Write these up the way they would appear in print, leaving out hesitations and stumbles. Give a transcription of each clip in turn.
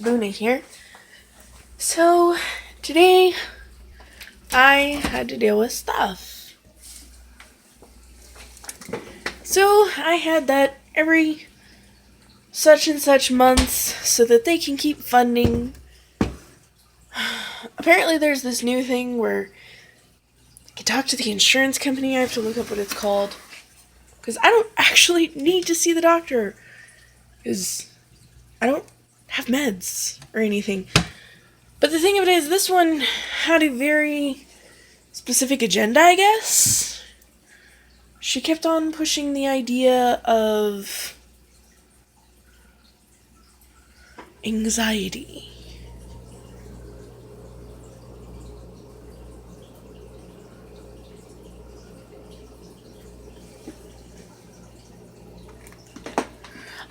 Luna here. So, today I had to deal with stuff. So, I had that every such and such months so that they can keep funding. Apparently, there's this new thing where I can talk to the insurance company. I have to look up what it's called. Because I don't actually need to see the doctor. Because I don't have meds or anything. But the thing of it is, this one had a very specific agenda, I guess. She kept on pushing the idea of anxiety.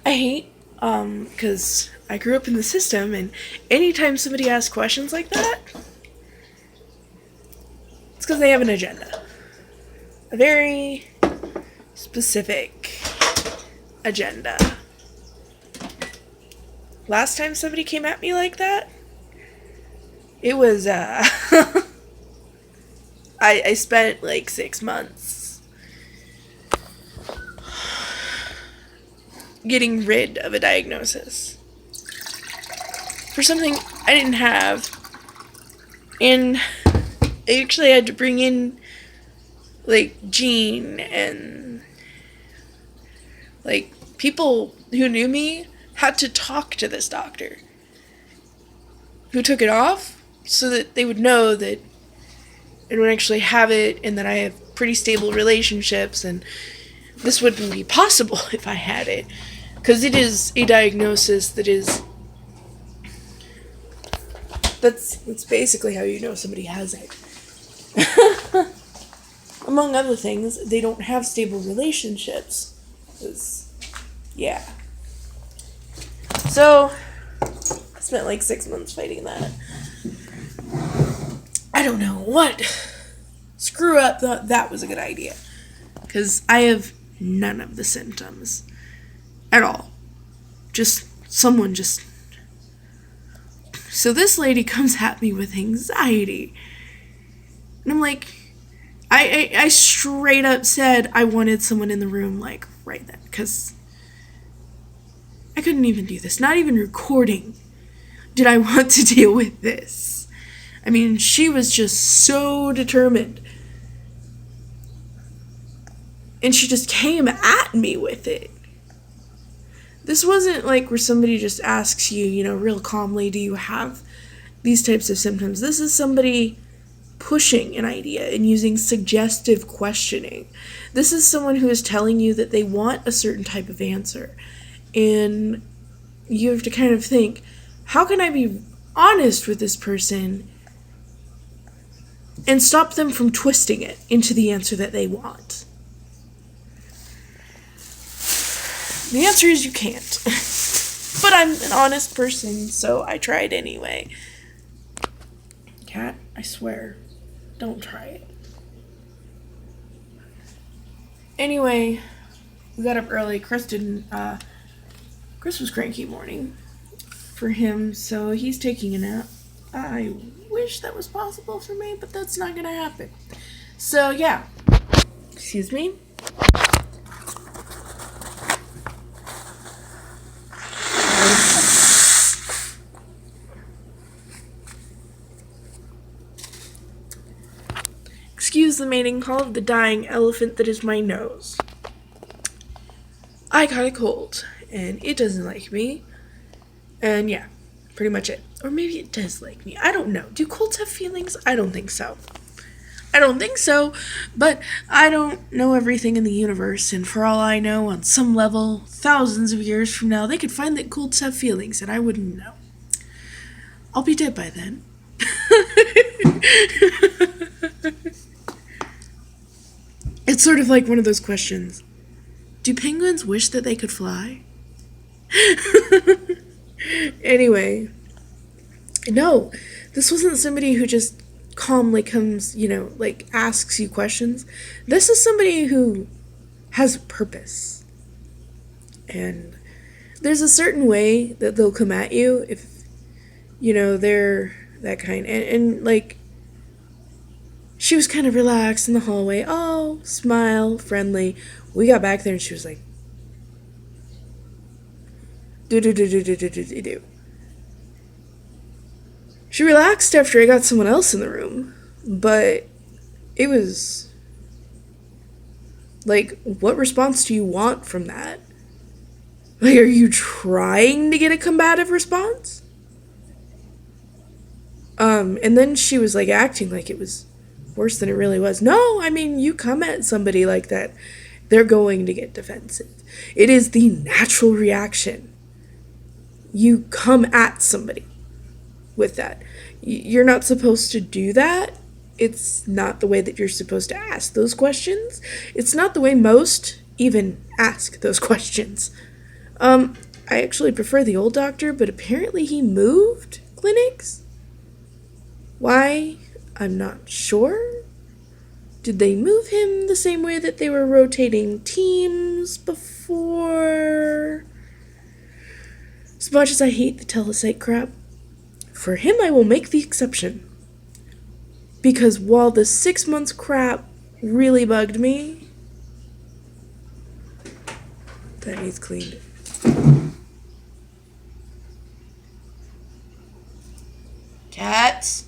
I hate, because I grew up in the system, and anytime somebody asks questions like that, it's because they have an agenda. A very specific agenda. Last time somebody came at me like that, it was, I spent like 6 months getting rid of a diagnosis for something I didn't have, and I actually had to bring in like Jean and like people who knew me had to talk to this doctor who took it off so that they would know that I don't actually have it and that I have pretty stable relationships, and this wouldn't be possible if I had it, because it is a diagnosis that's basically how you know somebody has it. Among other things, they don't have stable relationships. Yeah. So, I spent like 6 months fighting that. I don't know what screw up thought that was a good idea. Because I have none of the symptoms at all. Someone just... So this lady comes at me with anxiety. And I'm like... I straight up said I wanted someone in the room, like, right then. Because I couldn't even do this. Not even recording did I want to deal with this. I mean, she was just so determined. And she just came at me with it. This wasn't like where somebody just asks you, real calmly, do you have these types of symptoms? This is somebody pushing an idea and using suggestive questioning. This is someone who is telling you that they want a certain type of answer. And you have to kind of think, how can I be honest with this person and stop them from twisting it into the answer that they want? The answer is you can't. But I'm an honest person, so I tried anyway. Cat, I swear, don't try it. Anyway, we got up early. Chris was cranky morning for him, so he's taking a nap. I wish that was possible for me, but that's not gonna happen. So, yeah. Excuse me. Excuse the mating call of the dying elephant that is my nose. I got a cold, and it doesn't like me. And yeah, pretty much it. Or maybe it does like me. I don't know. Do colds have feelings? I don't think so. But I don't know everything in the universe, and for all I know, on some level, thousands of years from now, they could find that colds have feelings, and I wouldn't know. I'll be dead by then. It's sort of like one of those questions. Do penguins wish that they could fly? Anyway, no, this wasn't somebody who just calmly comes, asks you questions. This is somebody who has a purpose. And there's a certain way that they'll come at you if they're that kind. And like, she was kind of relaxed in the hallway. Oh, smile, friendly. We got back there and she was like, do do do do do do do do do. She relaxed after I got someone else in the room, but it was like, what response do you want from that? Like, are you trying to get a combative response? And then she was like acting like it was worse than it really was. No, I mean, you come at somebody like that, they're going to get defensive. It is the natural reaction. You come at somebody with that. You're not supposed to do that. It's not the way that you're supposed to ask those questions. It's not the way most even ask those questions. I actually prefer the old doctor, but apparently he moved clinics. Why? I'm not sure. Did they move him the same way that they were rotating teams before? As much as I hate the telepsych crap, for him I will make the exception. Because while the 6 months crap really bugged me, that needs cleaned. Cats?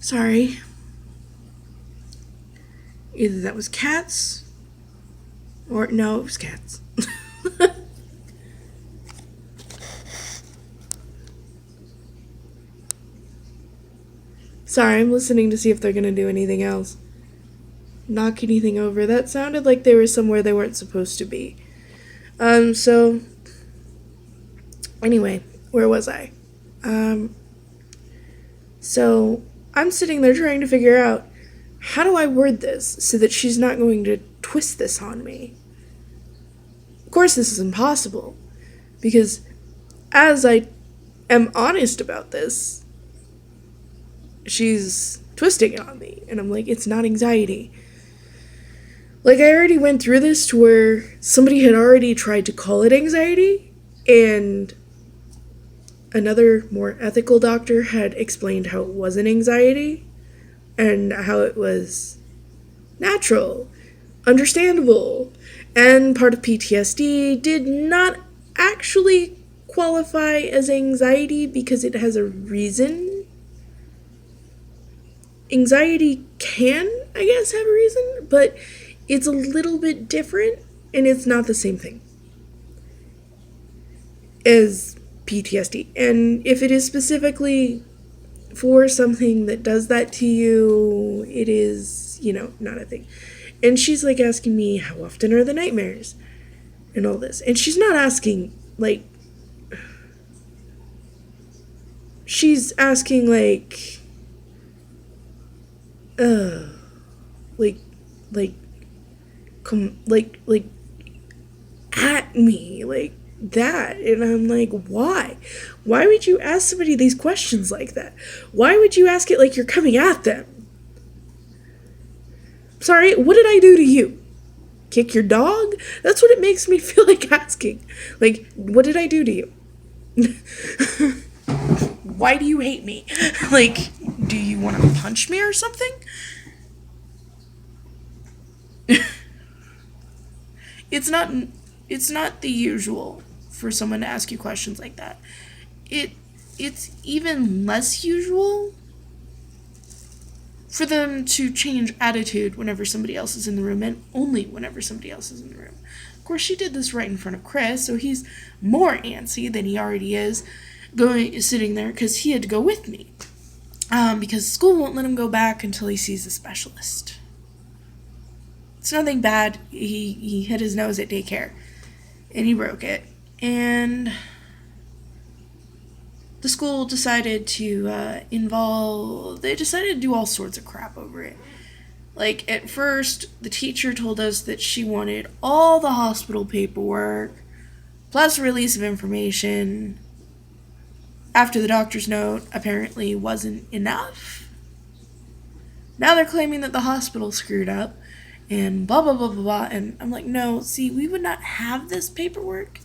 Sorry. Either that was cats, or no, it was cats. Sorry, I'm listening to see if they're gonna do anything else. Knock anything over. That sounded like they were somewhere they weren't supposed to be. So anyway, where was I? So I'm sitting there trying to figure out, how do I word this so that she's not going to twist this on me? Of course, this is impossible, because as I am honest about this, she's twisting it on me, and I'm like, it's not anxiety. Like, I already went through this to where somebody had already tried to call it anxiety, and another more ethical doctor had explained how it wasn't anxiety, and how it was natural, understandable, and part of PTSD, did not actually qualify as anxiety because it has a reason. Anxiety can, I guess, have a reason, but it's a little bit different, and it's not the same thing as PTSD. And if it is specifically for something that does that to you, it is, not a thing. And she's like asking me, how often are the nightmares? And all this. And she's not asking, like, she's asking, like, at me, like that. And I'm like, why? Why would you ask somebody these questions like that? Why would you ask it like you're coming at them? Sorry, what did I do to you? Kick your dog? That's what it makes me feel like asking. Like, what did I do to you? Why do you hate me? Like, do you want to punch me or something? It's not the usual for someone to ask you questions like that. It's even less usual for them to change attitude whenever somebody else is in the room, and only whenever somebody else is in the room. Of course, she did this right in front of Chris, so he's more antsy than he already is sitting there, because he had to go with me. Because school won't let him go back until he sees a specialist. It's nothing bad. He hit his nose at daycare, and he broke it. And the school decided to they decided to do all sorts of crap over it. Like, at first, the teacher told us that she wanted all the hospital paperwork, plus release of information, after the doctor's note apparently wasn't enough, now they're claiming that the hospital screwed up and blah, blah, blah, blah, blah. And I'm like, no, see, we would not have this paperwork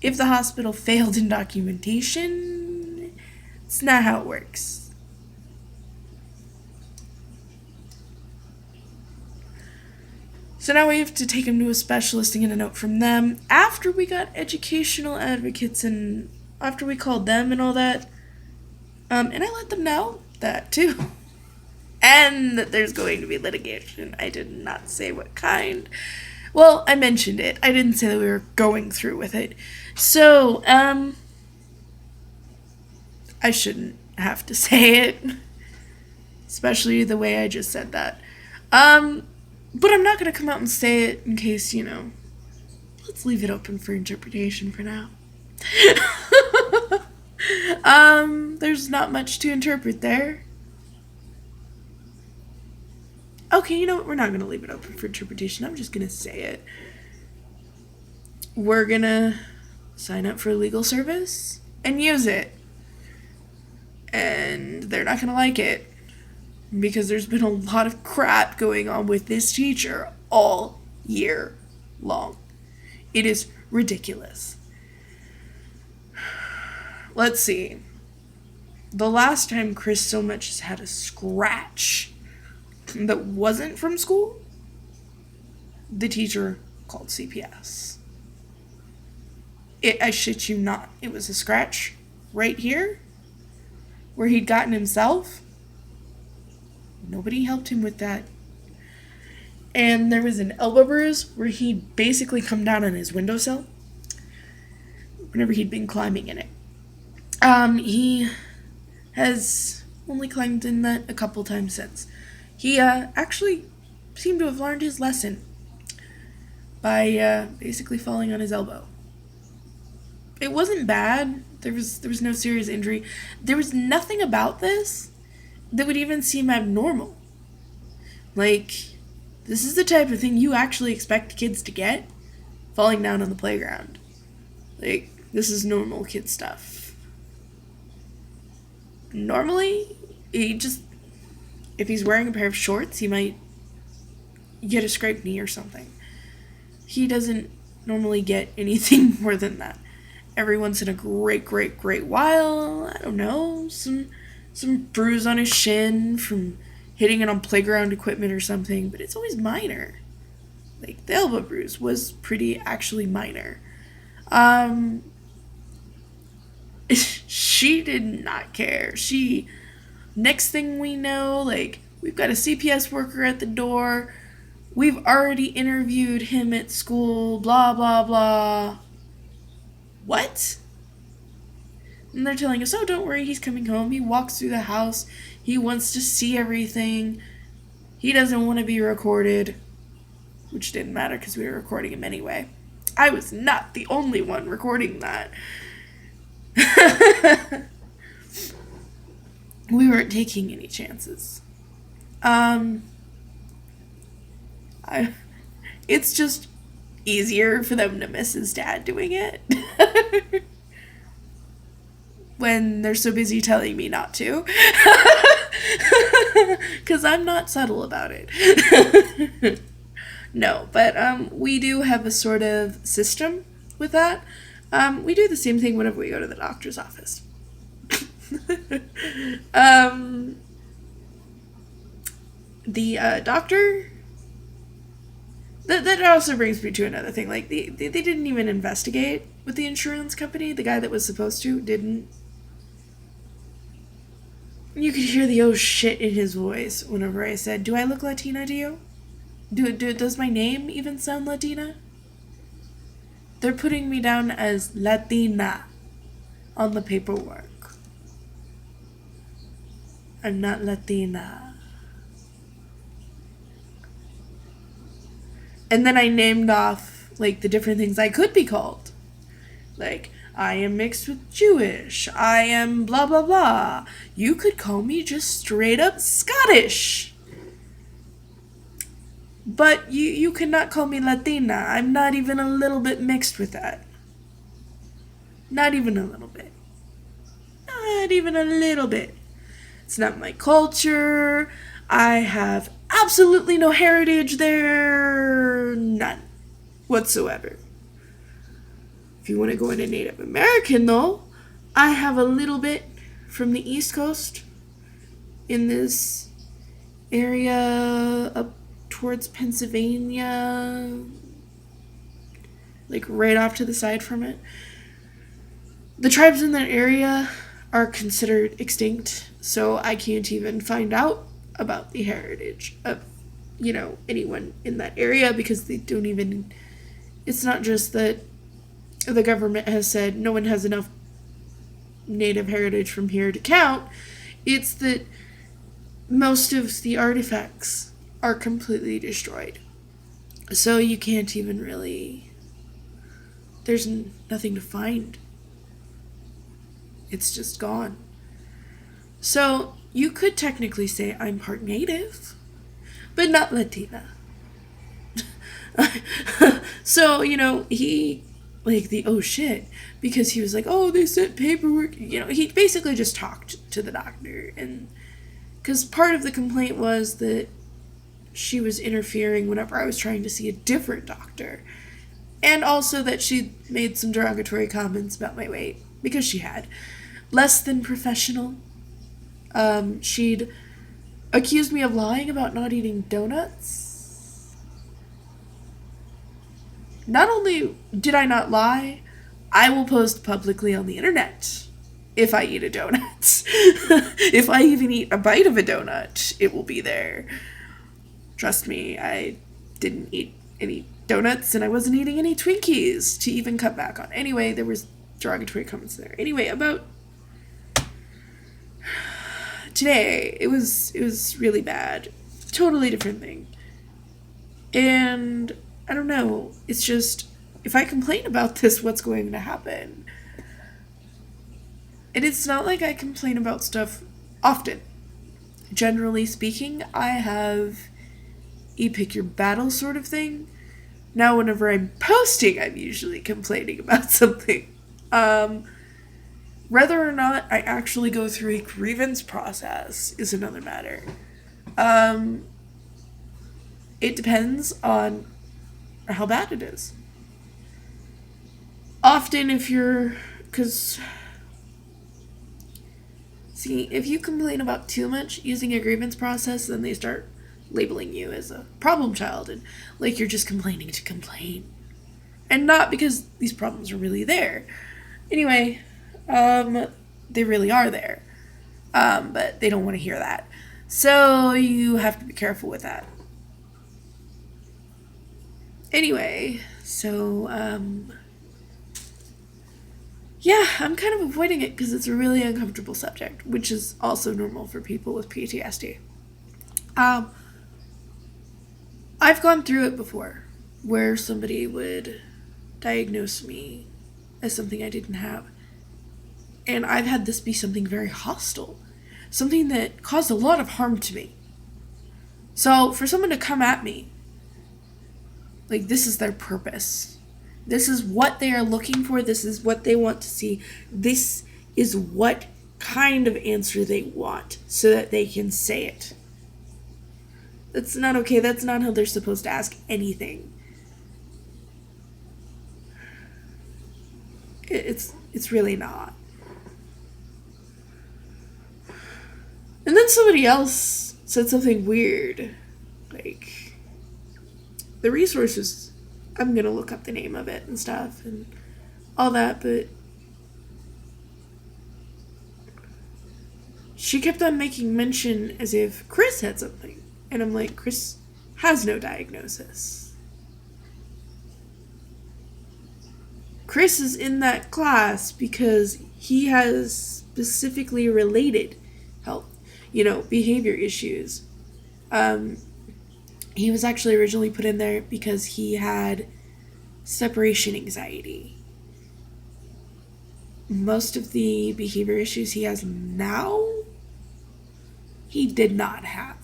if the hospital failed in documentation. It's not how it works. So now we have to take him to a specialist and get a note from them. After we got educational advocates and after we called them and all that, and I let them know that too. And that there's going to be litigation. I did not say what kind. Well, I mentioned it. I didn't say that we were going through with it. So, I shouldn't have to say it. Especially the way I just said that. But I'm not going to come out and say it in case, let's leave it open for interpretation for now. There's not much to interpret there. Okay, you know what? We're not going to leave it open for interpretation. I'm just going to say it. We're going to sign up for legal service and use it. And they're not going to like it. Because there's been a lot of crap going on with this teacher all year long. It is ridiculous. Let's see. The last time Chris so much has had a scratch that wasn't from school, the teacher called CPS. I shit you not. It was a scratch right here where he'd gotten himself. Nobody helped him with that. And there was an elbow bruise where he'd basically come down on his windowsill whenever he'd been climbing in it. He has only climbed in that a couple times since. He actually seemed to have learned his lesson by basically falling on his elbow. It wasn't bad. There was no serious injury. There was nothing about this that would even seem abnormal. Like, this is the type of thing you actually expect kids to get, falling down on the playground. Like, this is normal kid stuff. Normally, if he's wearing a pair of shorts, he might get a scraped knee or something. He doesn't normally get anything more than that. Every once in a great while, I don't know, some bruise on his shin from hitting it on playground equipment or something, but it's always minor. Like, the elbow bruise was pretty actually minor. She did not care. Next thing we know, like, we've got a CPS worker at the door. We've already interviewed him at school, blah, blah, blah. What? And they're telling us, oh, don't worry, he's coming home. He walks through the house. He wants to see everything. He doesn't want to be recorded. Which didn't matter because we were recording him anyway. I was not the only one recording that. We weren't taking any chances. It's just easier for them to miss his dad doing it. When they're so busy telling me not to. Because I'm not subtle about it. No, but we do have a sort of system with that. We do the same thing whenever we go to the doctor's office. The doctor... That also brings me to another thing. Like, they didn't even investigate with the insurance company. The guy that was supposed to didn't. You could hear the oh shit in his voice whenever I said, do I look Latina to you? Does my name even sound Latina? They're putting me down as Latina on the paperwork. I'm not Latina. And then I named off, like, the different things I could be called. Like, I am mixed with Jewish. I am blah, blah, blah. You could call me just straight up Scottish. But you cannot call me Latina. I'm not even a little bit mixed with that. Not even a little bit. Not even a little bit. It's not my culture. I have absolutely no heritage there. None whatsoever. If you want to go into Native American, though, I have a little bit from the East Coast in this area up towards Pennsylvania, like right off to the side from it. The tribes in that area are considered extinct, so I can't even find out about the heritage of, anyone in that area because they don't even, it's not just that the government has said no one has enough native heritage from here to count, it's that most of the artifacts are completely destroyed. So you can't even really, there's nothing to find. It's just gone. So you could technically say I'm part native, but not Latina. So, he, oh shit, because he was like, oh, they sent paperwork. He basically just talked to the doctor. And because part of the complaint was that she was interfering whenever I was trying to see a different doctor. And also that she made some derogatory comments about my weight, because she had. Less than professional. She'd accused me of lying about not eating donuts. Not only did I not lie, I will post publicly on the internet if I eat a donut. If I even eat a bite of a donut, it will be there. Trust me, I didn't eat any donuts and I wasn't eating any Twinkies to even cut back on. Anyway, there was derogatory comments there. Anyway, about today, it was really bad. Totally different thing. And I don't know, it's just, if I complain about this, what's going to happen? And it's not like I complain about stuff often. Generally speaking, I have a pick your battle sort of thing. Now, whenever I'm posting, I'm usually complaining about something. Whether or not I actually go through a grievance process is another matter. It depends on how bad it is. Often if if you complain about too much using a grievance process, then they start labeling you as a problem child and like you're just complaining to complain. And not because these problems are really there. Anyway, they really are there. But they don't want to hear that. So you have to be careful with that. Anyway, so, yeah, I'm kind of avoiding it because it's a really uncomfortable subject, which is also normal for people with PTSD. I've gone through it before, where somebody would diagnose me as something I didn't have. And I've had this be something very hostile, something that caused a lot of harm to me. So for someone to come at me, like this is their purpose. This is what they are looking for. This is what they want to see. This is what kind of answer they want so that they can say it. That's not okay. That's not how they're supposed to ask anything. It's really not. And then somebody else said something weird. Like, the resources, I'm going to look up the name of it and stuff and all that, but she kept on making mention as if Chris had something. And I'm like, Chris has no diagnosis. Chris is in that class because he has specifically related health, behavior issues. He was actually originally put in there because he had separation anxiety. Most of the behavior issues he has now, he did not have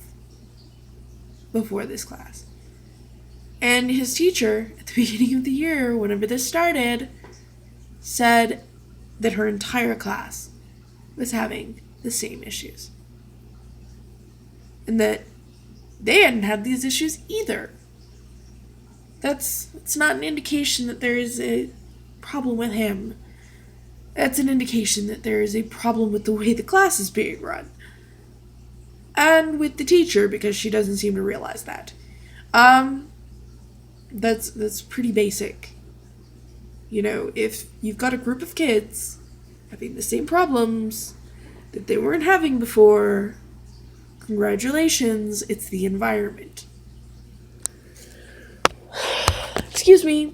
before this class. And his teacher, at the beginning of the year, whenever this started, said that her entire class was having the same issues. And that they hadn't had these issues either. That's not an indication that there is a problem with him. That's an indication that there is a problem with the way the class is being run. And with the teacher, because she doesn't seem to realize that. That's pretty basic. You know, if you've got a group of kids having the same problems that they weren't having before, congratulations, it's the environment. Excuse me,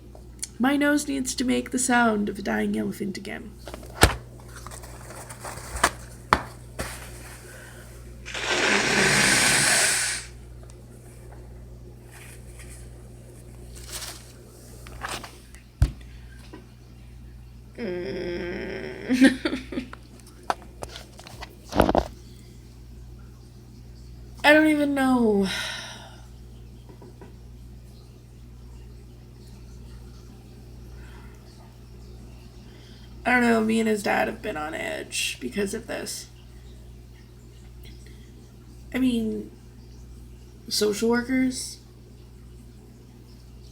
my nose needs to make the sound of a dying elephant again. I don't even know. I don't know, me and his dad have been on edge because of this. I mean, social workers,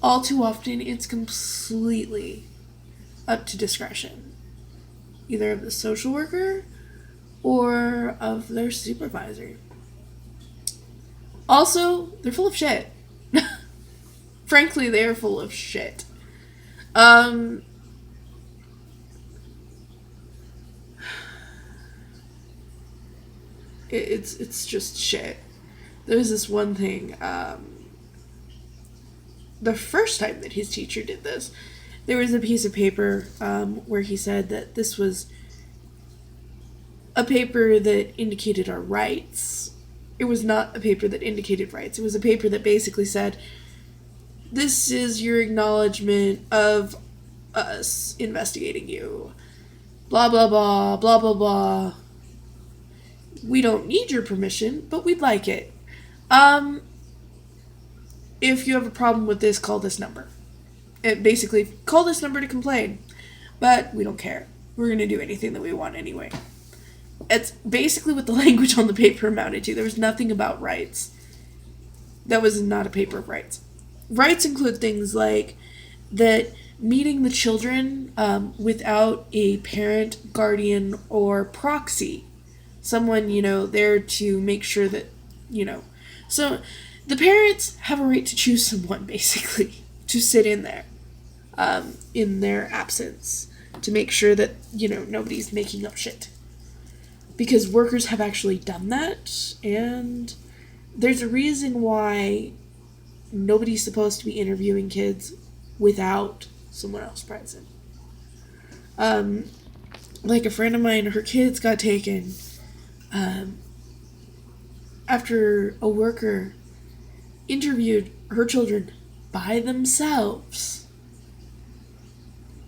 all too often it's completely up to discretion, either of the social worker or of their supervisor. Also, they're full of shit. Frankly, they are full of shit. It's just shit. There's this one thing, the first time that his teacher did this, there was a piece of paper where he said that this was a paper that indicated our rights. It was not a paper that indicated rights. It was a paper that basically said, this is your acknowledgement of us investigating you. Blah, blah, blah, blah, blah, blah. We don't need your permission, but we'd like it. If you have a problem with this, call this number. Basically, call this number to complain. But we don't care. We're going to do anything that we want anyway. It's basically what the language on the paper amounted to. There was nothing about rights. That was not a paper of rights. Rights include things like that meeting the children without a parent, guardian, or proxy. Someone, there to make sure that, So, the parents have a right to choose someone, basically, to sit in there, in their absence, to make sure that, nobody's making up shit. Because workers have actually done that, and there's a reason why nobody's supposed to be interviewing kids without someone else present. Like a friend of mine, her kids got taken after a worker interviewed her children by themselves.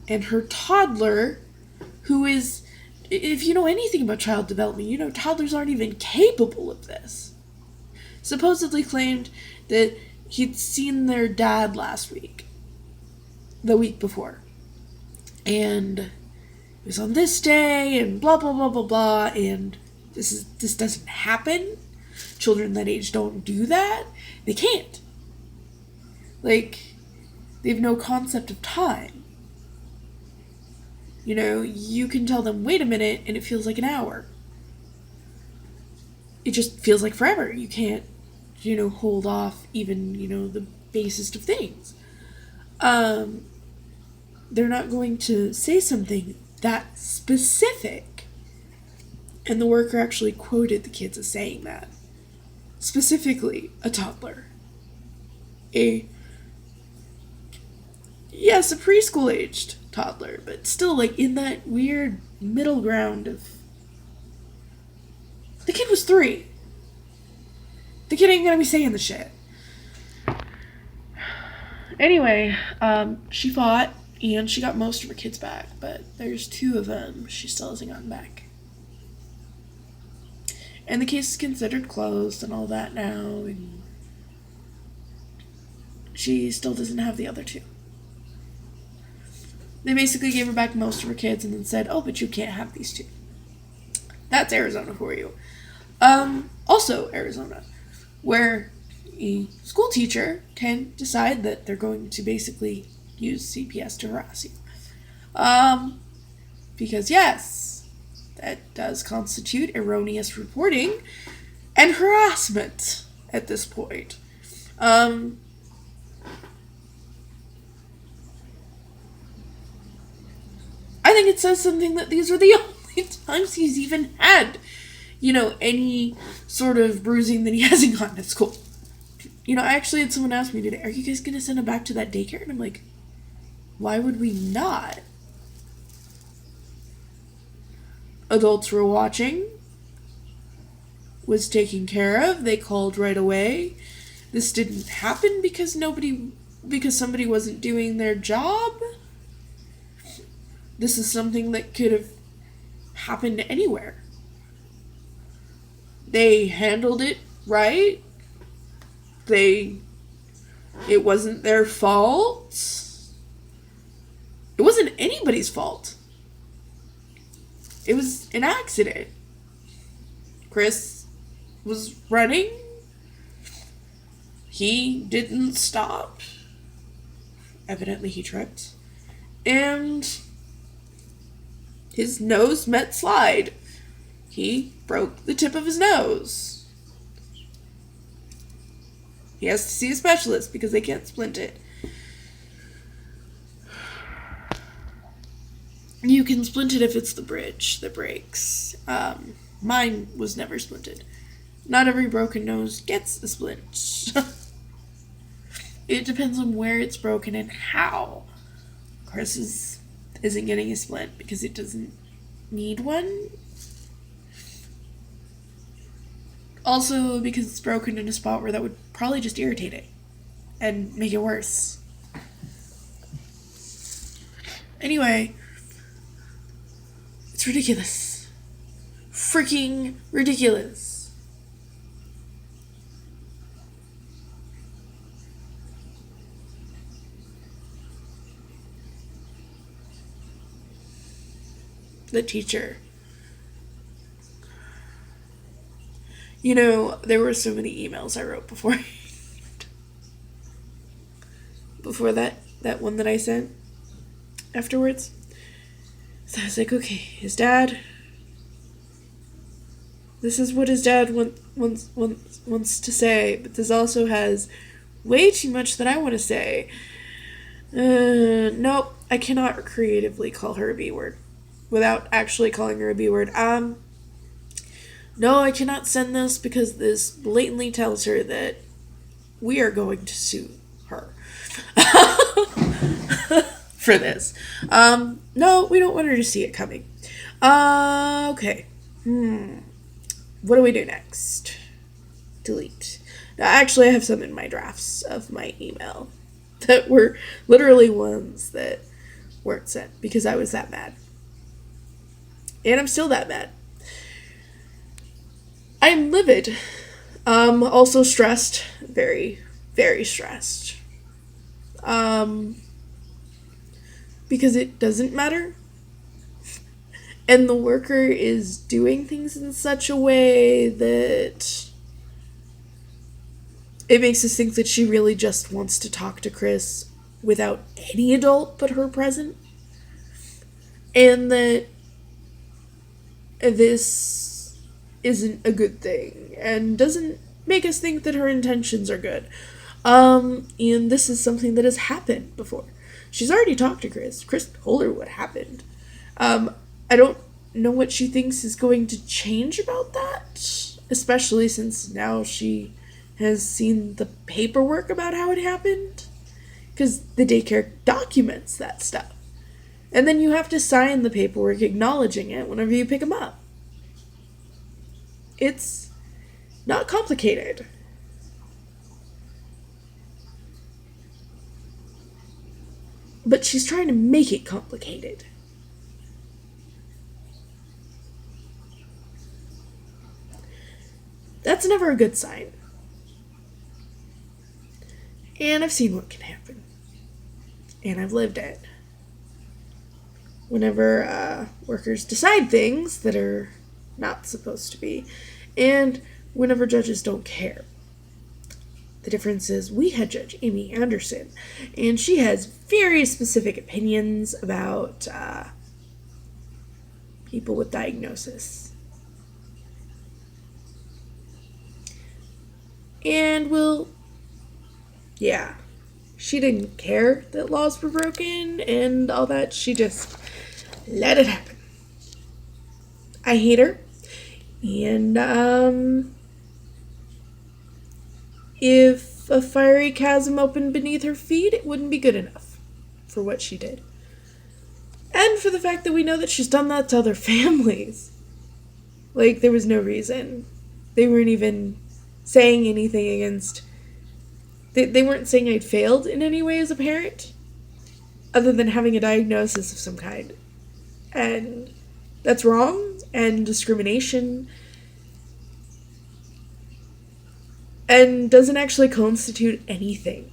And her toddler, who is, if you know anything about child development, toddlers aren't even capable of this, supposedly claimed that he'd seen their dad the week before. And it was on this day, and blah, blah, blah, blah, blah, and this doesn't happen. Children that age don't do that. They can't. They have no concept of time. You can tell them, wait a minute, and it feels like an hour. It just feels like forever. You can't, hold off even, the basest of things. They're not going to say something that specific. And the worker actually quoted the kids as saying that. Specifically, a toddler. A preschool-aged toddler, but still, in that weird middle ground of... The kid was 3. The kid ain't gonna be saying the shit. Anyway, she fought, and she got most of her kids back, but there's 2 of them she still hasn't gotten back. And the case is considered closed and all that now, and she still doesn't have the other 2. They basically gave her back most of her kids and then said, oh, but you can't have these 2. That's Arizona for you. Also Arizona, where a school teacher can decide that they're going to basically use CPS to harass you. Because yes, that does constitute erroneous reporting and harassment at this point. I think it says something that these are the only times he's even had, any sort of bruising that he hasn't gotten at school. I actually had someone ask me today, are you guys going to send him back to that daycare? And I'm like, why would we not? Adults were watching, was taken care of, they called right away. This didn't happen because somebody wasn't doing their job. This is something that could have happened anywhere. They handled it right. It wasn't their fault. It wasn't anybody's fault. It was an accident. Chris was running. He didn't stop. Evidently he tripped. And his nose met slide. He broke the tip of his nose. He has to see a specialist because they can't splint it. You can splint it if it's the bridge that breaks. Mine was never splinted. Not every broken nose gets a splint. It depends on where it's broken and how. Chris isn't getting a splint because it doesn't need one. Also because it's broken in a spot where that would probably just irritate it and make it worse. Anyway, it's ridiculous. Freaking ridiculous. The teacher. There were so many emails I wrote before that one that I sent afterwards. So I was like, okay, his dad, this is what his dad wants to say, but this also has way too much that I want to say. Nope, I cannot creatively call her a B word without actually calling her a B word. No, I cannot send this because this blatantly tells her that we are going to sue her for this. No, we don't want her to see it coming. Okay. What do we do next? Delete. Now, actually, I have some in my drafts of my email that were literally ones that weren't sent because I was that mad. And I'm still that mad. I'm livid. Also stressed. Very, very stressed. Because it doesn't matter. And the worker is doing things in such a way that it makes us think that she really just wants to talk to Chris without any adult but her present. And that this isn't a good thing and doesn't make us think that her intentions are good. And this is something that has happened before. She's already talked to Chris. Chris told her what happened. I don't know what she thinks is going to change about that, especially since now she has seen the paperwork about how it happened, because the daycare documents that stuff. And then you have to sign the paperwork acknowledging it whenever you pick them up. It's not complicated. But she's trying to make it complicated. That's never a good sign. And I've seen what can happen. And I've lived it. Whenever workers decide things that are not supposed to be, and whenever judges don't care. The difference is we had Judge Amy Anderson, and she has very specific opinions about people with diagnosis. And she didn't care that laws were broken and all that. She just let it happen. I hate her. And, if a fiery chasm opened beneath her feet, it wouldn't be good enough for what she did. And for the fact that we know that she's done that to other families. Like, there was no reason. They weren't even saying anything against... They weren't saying I'd failed in any way as a parent, other than having a diagnosis of some kind. And that's wrong, and discrimination, and doesn't actually constitute anything.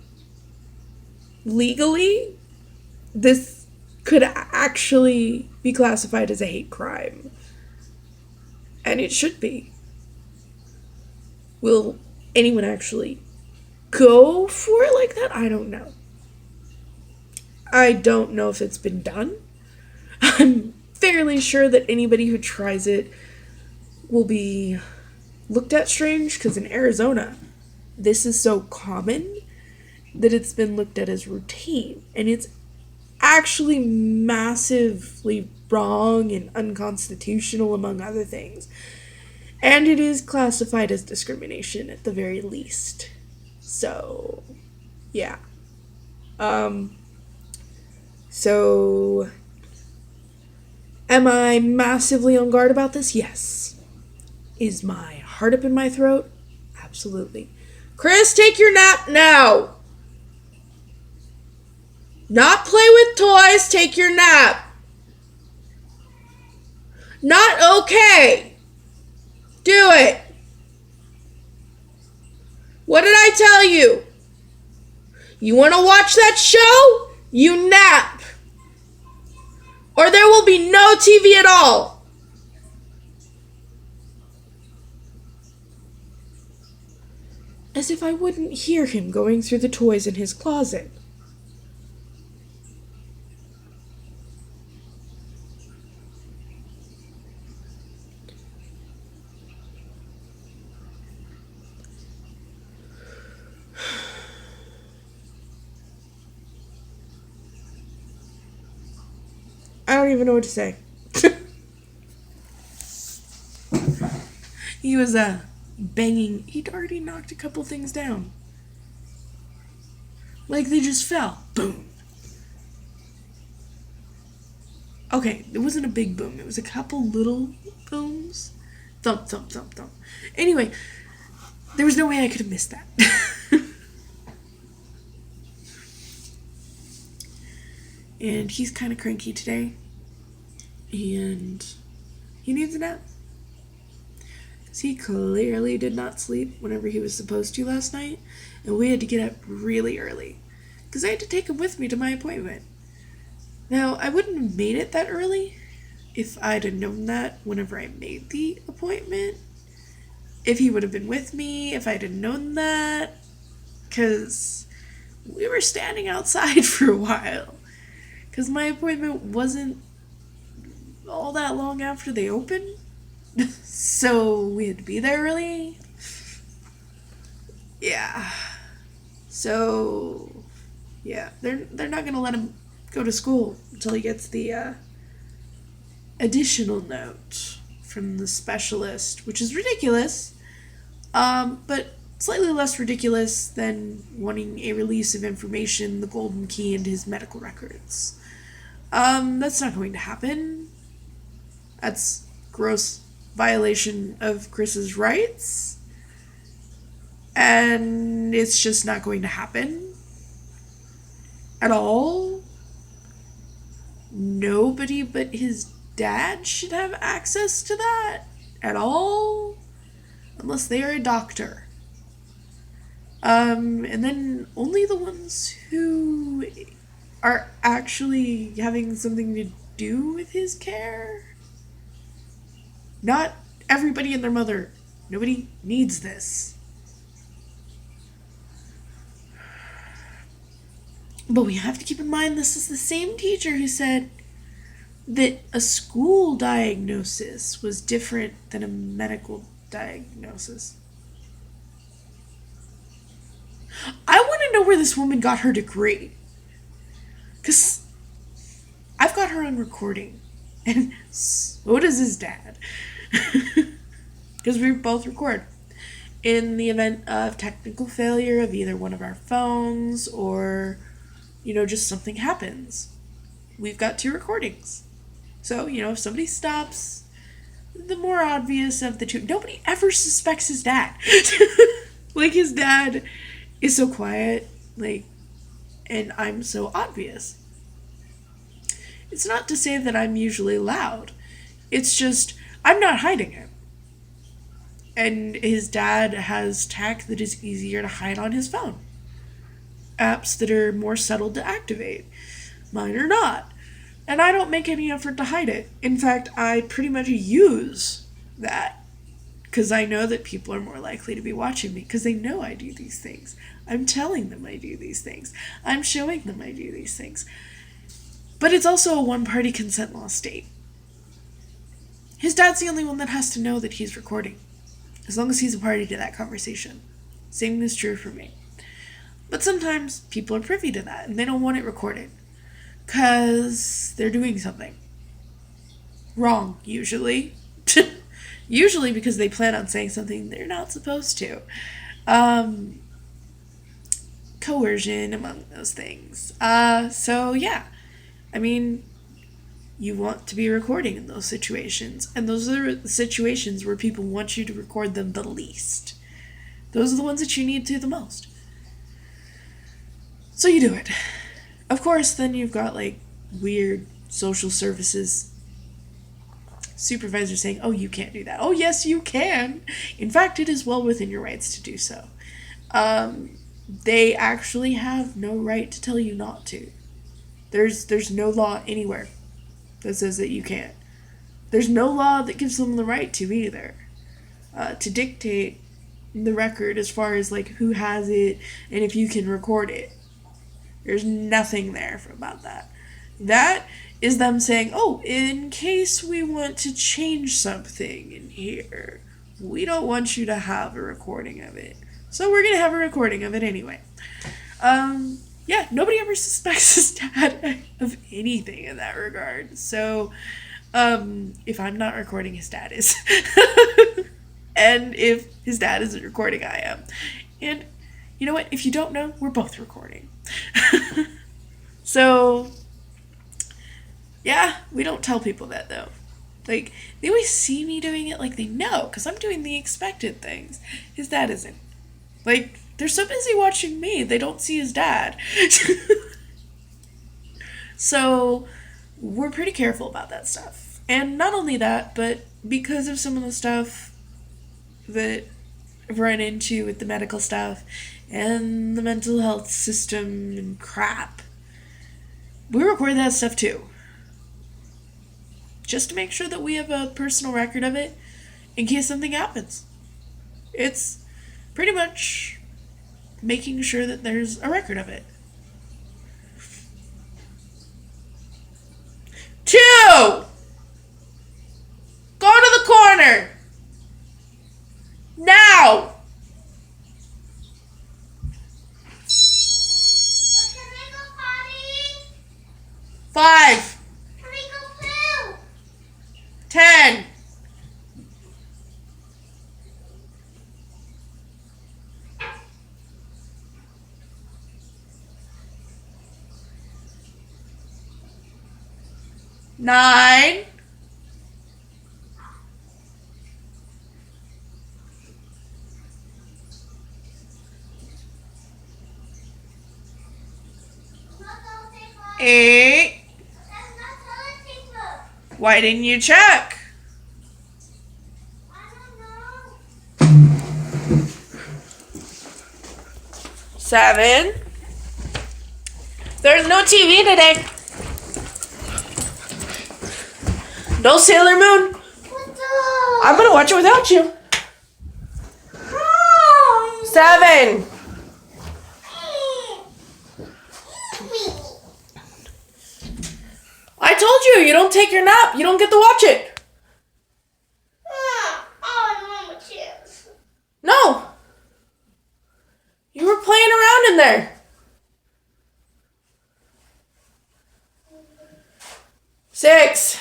Legally, this could actually be classified as a hate crime. And it should be. Will anyone actually go for it like that? I don't know. I don't know if it's been done. I'm fairly sure that anybody who tries it will be looked at strange, because in Arizona, this is so common that it's been looked at as routine. And it's actually massively wrong and unconstitutional, among other things. And it is classified as discrimination at the very least. So, yeah. So, am I massively on guard about this? Yes. Is my heart up in my throat? Absolutely. Chris, take your nap now! Not play with toys, take your nap. Not okay. Do it. What did I tell you? You want to watch that show? You nap. Or there will be no TV at all. As if I wouldn't hear him going through the toys in his closet. I don't even know what to say. He was banging. He'd already knocked a couple things down. Like they just fell. Boom. Okay, it wasn't a big boom. It was a couple little booms. Thump, thump, thump, thump. Anyway, there was no way I could have missed that. And he's kind of cranky today. And he needs a nap. Because he clearly did not sleep whenever he was supposed to last night. And we had to get up really early. Because I had to take him with me to my appointment. Now, I wouldn't have made it that early if I'd have known that whenever I made the appointment. If he would have been with me, if I'd have known that. Because we were standing outside for a while. Because my appointment wasn't all that long after they opened. So we had to be there early. Yeah. So, yeah. They're not going to let him go to school until he gets the additional note from the specialist, which is ridiculous. But slightly less ridiculous than wanting a release of information, the golden key, and his medical records. That's not going to happen. That's gross violation of Chris's rights. And it's just not going to happen. At all. Nobody but his dad should have access to that. At all. Unless they are a doctor. And then only the ones who are actually having something to do with his care. Not everybody and their mother. Nobody needs this. But we have to keep in mind this is the same teacher who said that a school diagnosis was different than a medical diagnosis. I want to know where this woman got her degree. Because I've got her on recording. And so does his dad. Because we both record. In the event of technical failure of either one of our phones or, just something happens. We've got 2 recordings. So, if somebody stops, the more obvious of the 2, nobody ever suspects his dad. Like, his dad is so quiet, and I'm so obvious. It's not to say that I'm usually loud. It's just, I'm not hiding it. And his dad has tech that is easier to hide on his phone. Apps that are more subtle to activate. Mine are not. And I don't make any effort to hide it. In fact, I pretty much use that. Because I know that people are more likely to be watching me. Because they know I do these things. I'm telling them I do these things. I'm showing them I do these things. But it's also a one-party consent law state. His dad's the only one that has to know that he's recording. As long as he's a party to that conversation. Same is true for me. But sometimes people are privy to that. And they don't want it recorded. Because they're doing something wrong, usually. Usually because they plan on saying something they're not supposed to. Coercion, among those things. So, yeah. I mean, you want to be recording in those situations. And those are the situations where people want you to record them the least. Those are the ones that you need to the most. So you do it. Of course, then you've got, weird social services supervisors saying, oh, you can't do that. Oh, yes, you can. In fact, it is well within your rights to do so. They actually have no right to tell you not to. There's no law anywhere that says that you can't. There's no law that gives them the right to either. To dictate the record as far as, who has it and if you can record it. There's nothing there about that. That is them saying, oh, in case we want to change something in here, we don't want you to have a recording of it. So we're going to have a recording of it anyway. Yeah, nobody ever suspects his dad of anything in that regard. So, if I'm not recording, his dad is. And if his dad isn't recording, I am. And you know what? If you don't know, we're both recording. So, yeah, we don't tell people that, though. They always see me doing it like they know, because I'm doing the expected things. His dad isn't. They're so busy watching me, they don't see his dad. So, we're pretty careful about that stuff. And not only that, but because of some of the stuff that I've run into with the medical stuff and the mental health system and crap, we record that stuff too. Just to make sure that we have a personal record of it in case something happens. It's pretty much making sure that there's a record of it. 2! Go to the corner! Now! Can I go potty? 5. Can I go poo? 10. 9. 8. That's not toilet paper. Why didn't you check? I don't know. 7. There's no TV today. No Sailor Moon. What the? I'm gonna watch it without you. 7. I told you, you don't take your nap. You don't get to watch it. No. You were playing around in there. 6.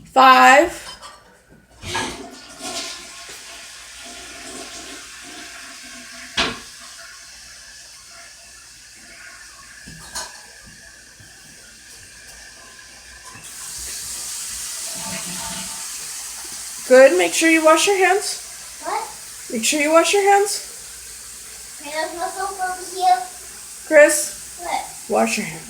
5. 'Good. Make sure you wash your hands. What? Make sure you wash your hands. There's no soap over here. Chris, What? wash your hands.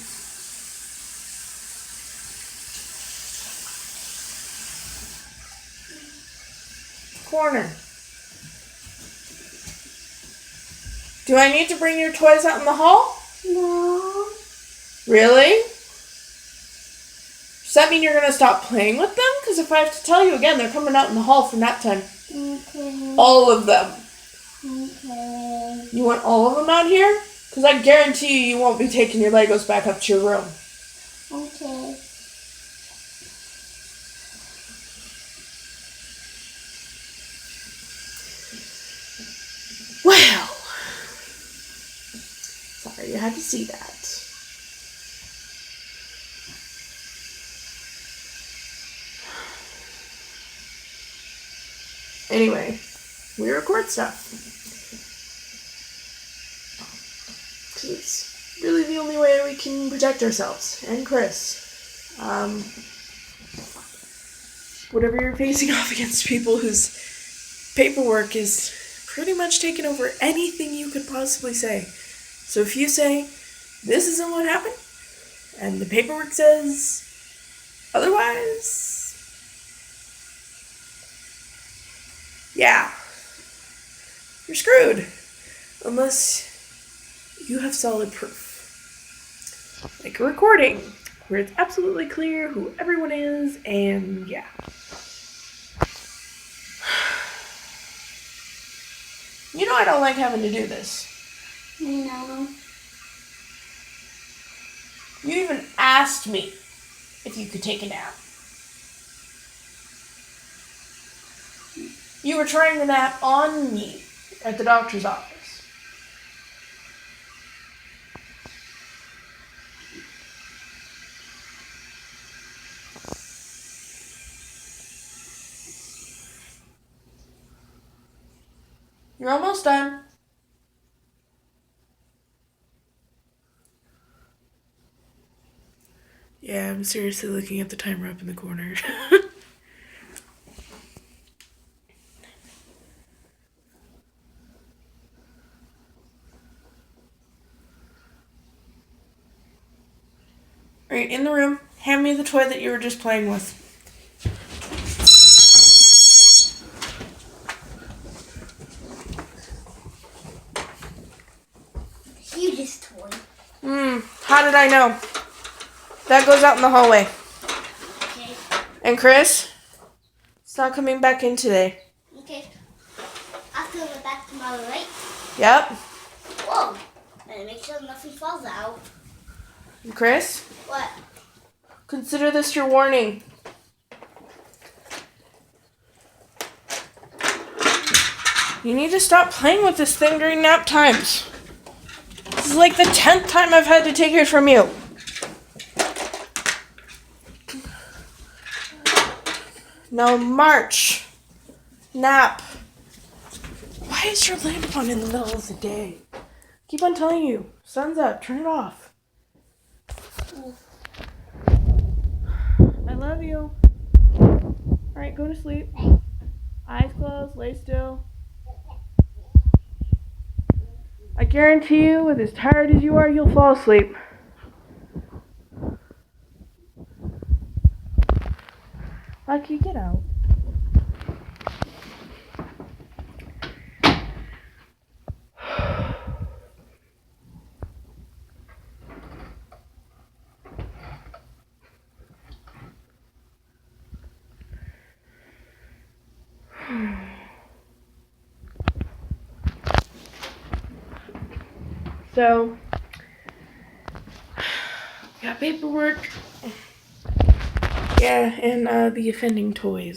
Corner. Do I need to bring your toys out in the hall? No. Really? Does that mean you're going to stop playing with them? Because if I have to tell you again, they're coming out in the hall for nap time. Okay. All of them. Okay. You want all of them out here? Because I guarantee you won't be taking your Legos back up to your room. Okay. Well, sorry you had to see that. Anyway, we record stuff. Because it's really the only way we can protect ourselves. And Chris. Whatever you're facing off against people whose paperwork is pretty much taking over anything you could possibly say. So if you say, this isn't what happened, and the paperwork says otherwise, yeah, you're screwed. Unless you have solid proof. Like a recording, where it's absolutely clear who everyone is, and yeah. You know I don't like having to do this. No. You even asked me if you could take a nap. You were trying to nap on me at the doctor's office. You're almost done. Yeah, I'm seriously looking at the timer up in the corner. Alright, in the room, hand me the toy that you were just playing with. Cutest toy. How did I know? That goes out in the hallway. Okay. And Chris, it's not coming back in today. Okay. I'll fill it back tomorrow, right? Yep. Whoa. Better make sure nothing falls out. And Chris, What? consider this your warning. You need to stop playing with this thing during nap times. This is like the 10th time I've had to take it from you. Now march. Nap. Why is your lamp on in the middle of the day? Keep on telling you. Sun's up. Turn it off. I love you. Alright, go to sleep. Eyes closed. Lay still. I guarantee you, with as tired as you are, you'll fall asleep. Lucky, get out. So, got paperwork. Yeah, and the offending toys.